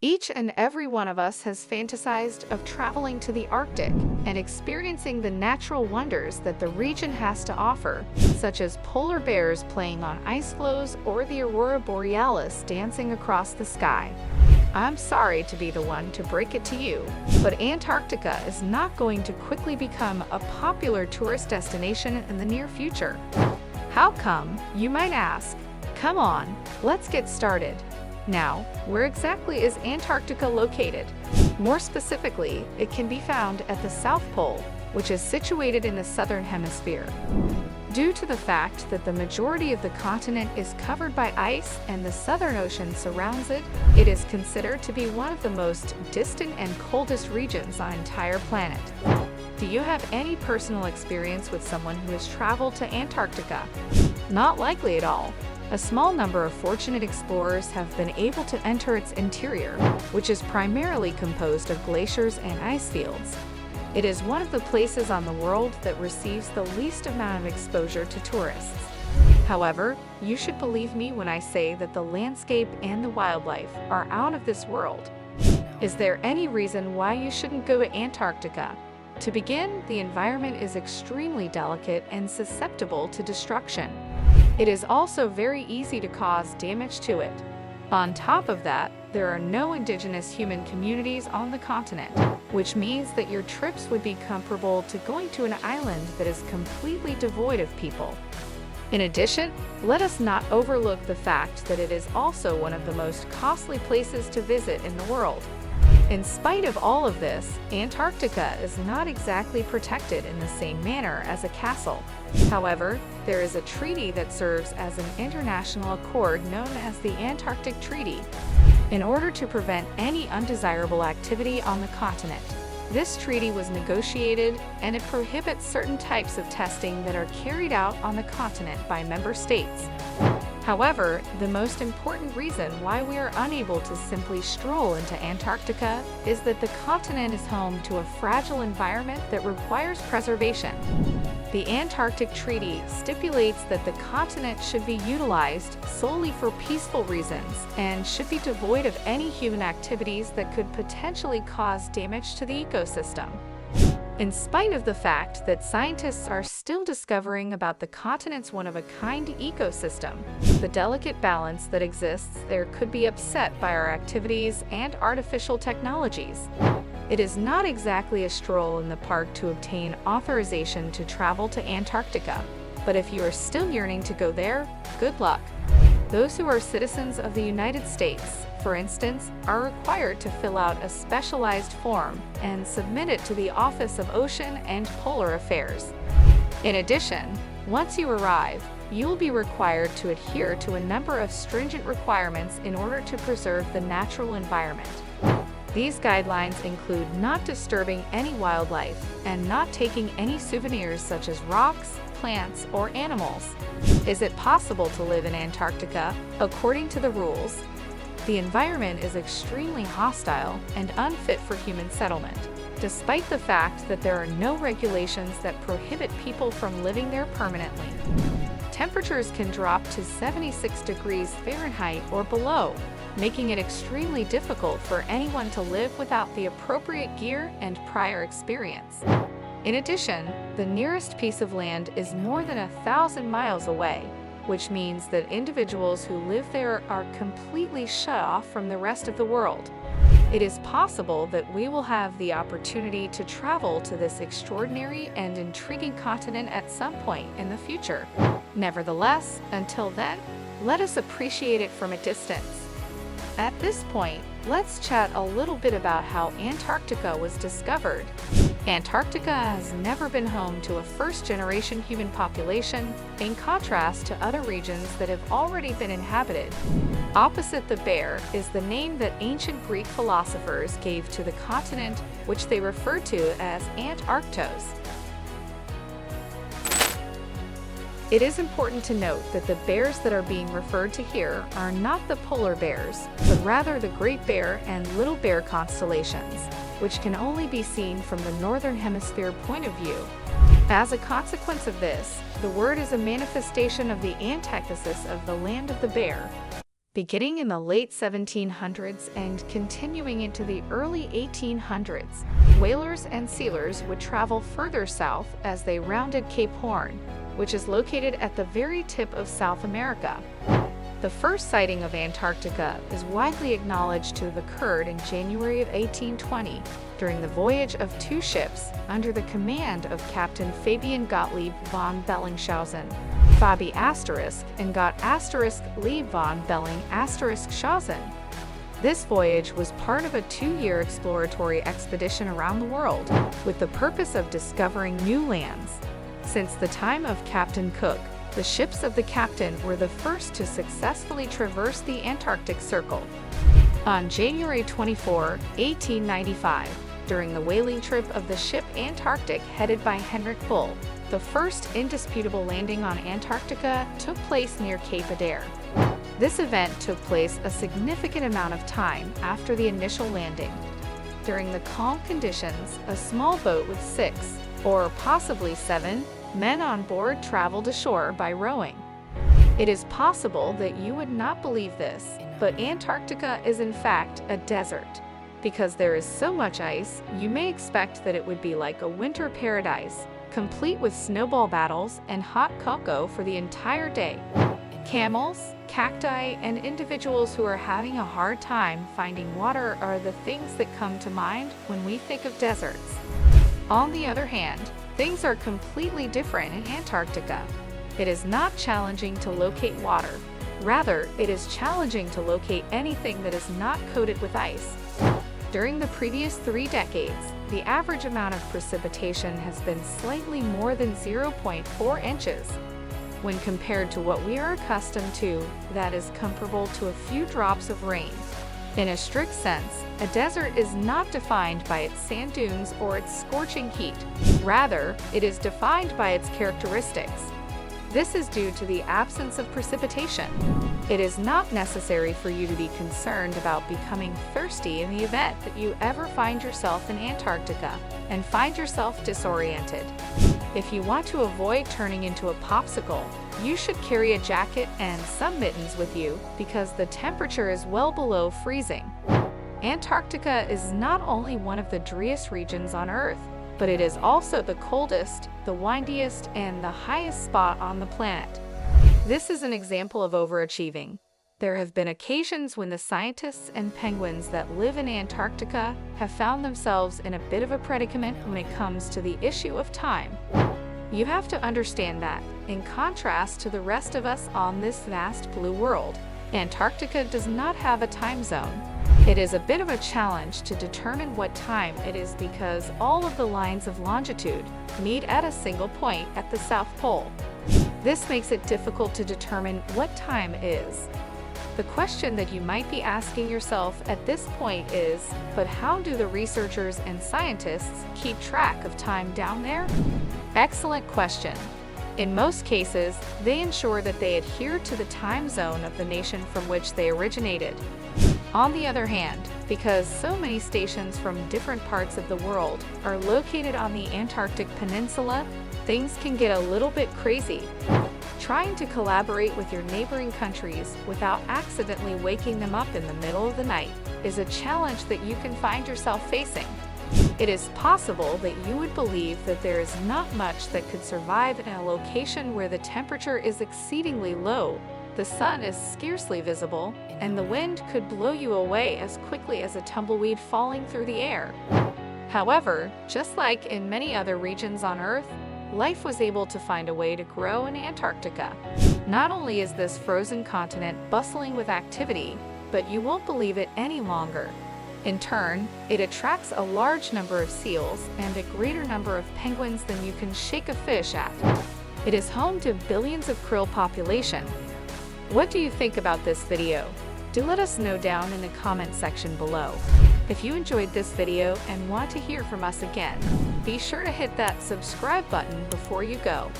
Each and every one of us has fantasized of traveling to the Arctic and experiencing the natural wonders that the region has to offer, such as polar bears playing on ice floes or the aurora borealis dancing across the sky. I'm sorry to be the one to break it to you, but Antarctica is not going to quickly become a popular tourist destination in the near future. How come, you might ask? Come on, let's get started. Now, where exactly is Antarctica located? More specifically, it can be found at the South Pole, which is situated in the Southern Hemisphere. Due to the fact that the majority of the continent is covered by ice and the Southern Ocean surrounds it, it is considered to be one of the most distant and coldest regions on the entire planet. Do you have any personal experience with someone who has traveled to Antarctica? Not likely at all. A small number of fortunate explorers have been able to enter its interior, which is primarily composed of glaciers and ice fields. It is one of the places on the world that receives the least amount of exposure to tourists. However, you should believe me when I say that the landscape and the wildlife are out of this world. Is there any reason why you shouldn't go to Antarctica? To begin, the environment is extremely delicate and susceptible to destruction. It is also very easy to cause damage to it. On top of that, there are no indigenous human communities on the continent, which means that your trips would be comparable to going to an island that is completely devoid of people. In addition, let us not overlook the fact that it is also one of the most costly places to visit in the world. In spite of all of this, Antarctica is not exactly protected in the same manner as a castle. However, there is a treaty that serves as an international accord known as the Antarctic Treaty, in order to prevent any undesirable activity on the continent. This treaty was negotiated, and it prohibits certain types of testing that are carried out on the continent by member states. However, the most important reason why we are unable to simply stroll into Antarctica is that the continent is home to a fragile environment that requires preservation. The Antarctic Treaty stipulates that the continent should be utilized solely for peaceful reasons and should be devoid of any human activities that could potentially cause damage to the ecosystem. In spite of the fact that scientists are still discovering about the continent's one-of-a-kind ecosystem, the delicate balance that exists there could be upset by our activities and artificial technologies. It is not exactly a stroll in the park to obtain authorization to travel to Antarctica, but if you are still yearning to go there, good luck. Those who are citizens of the United States, for instance, are required to fill out a specialized form and submit it to the Office of Ocean and Polar Affairs. In addition, once you arrive, you will be required to adhere to a number of stringent requirements in order to preserve the natural environment. These guidelines include not disturbing any wildlife and not taking any souvenirs such as rocks, plants, or animals. Is it possible to live in Antarctica according to the rules? The environment is extremely hostile and unfit for human settlement, despite the fact that there are no regulations that prohibit people from living there permanently. Temperatures can drop to 76 degrees Fahrenheit or below, making it extremely difficult for anyone to live without the appropriate gear and prior experience. In addition, the nearest piece of land is more than 1,000 miles away, which means that individuals who live there are completely shut off from the rest of the world. It is possible that we will have the opportunity to travel to this extraordinary and intriguing continent at some point in the future. Nevertheless, until then, let us appreciate it from a distance. At this point, let's chat a little bit about how Antarctica was discovered. Antarctica has never been home to a first-generation human population, in contrast to other regions that have already been inhabited. Opposite the bear is the name that ancient Greek philosophers gave to the continent, which they referred to as Antarctos. It is important to note that the bears that are being referred to here are not the polar bears, but rather the Great Bear and Little Bear constellations, which can only be seen from the Northern Hemisphere point of view. As a consequence of this, the word is a manifestation of the antithesis of the land of the bear. Beginning in the late 1700s and continuing into the early 1800s, whalers and sealers would travel further south as they rounded Cape Horn, which is located at the very tip of South America. The first sighting of Antarctica is widely acknowledged to have occurred in January of 1820 during the voyage of two ships under the command of Captain Fabian Gottlieb von Bellingshausen, Fabi * and Gott * Lieb von Belling*Schausen. This voyage was part of a 2-year exploratory expedition around the world with the purpose of discovering new lands. Since the time of Captain Cook, the ships of the captain were the first to successfully traverse the Antarctic Circle. On January 24, 1895, during the whaling trip of the ship Antarctic headed by Henrik Bull, the first indisputable landing on Antarctica took place near Cape Adhere. This event took place a significant amount of time after the initial landing. During the calm conditions, a small boat with 6, or possibly 7, men on board traveled ashore by rowing. It is possible that you would not believe this, but Antarctica is in fact a desert. Because there is so much ice, you may expect that it would be like a winter paradise, complete with snowball battles and hot cocoa for the entire day. Camels, cacti, and individuals who are having a hard time finding water are the things that come to mind when we think of deserts. On the other hand, things are completely different in Antarctica. It is not challenging to locate water. Rather, it is challenging to locate anything that is not coated with ice. During the previous 3 decades, the average amount of precipitation has been slightly more than 0.4 inches. When compared to what we are accustomed to, that is comparable to a few drops of rain. In a strict sense, a desert is not defined by its sand dunes or its scorching heat. Rather, it is defined by its characteristics. This is due to the absence of precipitation. It is not necessary for you to be concerned about becoming thirsty in the event that you ever find yourself in Antarctica and find yourself disoriented. If you want to avoid turning into a popsicle, you should carry a jacket and some mittens with you because the temperature is well below freezing. Antarctica is not only one of the driest regions on Earth, but it is also the coldest, the windiest, and the highest spot on the planet. This is an example of overachieving. There have been occasions when the scientists and penguins that live in Antarctica have found themselves in a bit of a predicament when it comes to the issue of time. You have to understand that, in contrast to the rest of us on this vast blue world, Antarctica does not have a time zone. It is a bit of a challenge to determine what time it is because all of the lines of longitude meet at a single point at the South Pole. This makes it difficult to determine what time is. The question that you might be asking yourself at this point is, but how do the researchers and scientists keep track of time down there? Excellent question. In most cases, they ensure that they adhere to the time zone of the nation from which they originated. On the other hand, because so many stations from different parts of the world are located on the Antarctic Peninsula, things can get a little bit crazy. Trying to collaborate with your neighboring countries without accidentally waking them up in the middle of the night is a challenge that you can find yourself facing. It is possible that you would believe that there is not much that could survive in a location where the temperature is exceedingly low, the sun is scarcely visible, and the wind could blow you away as quickly as a tumbleweed falling through the air. However, just like in many other regions on Earth, life was able to find a way to grow in Antarctica. Not only is this frozen continent bustling with activity, but you won't believe it any longer. In turn, it attracts a large number of seals and a greater number of penguins than you can shake a fish at. It is home to billions of krill population. What do you think about this video? Do let us know down in the comment section below. If you enjoyed this video and want to hear from us again, be sure to hit that subscribe button before you go.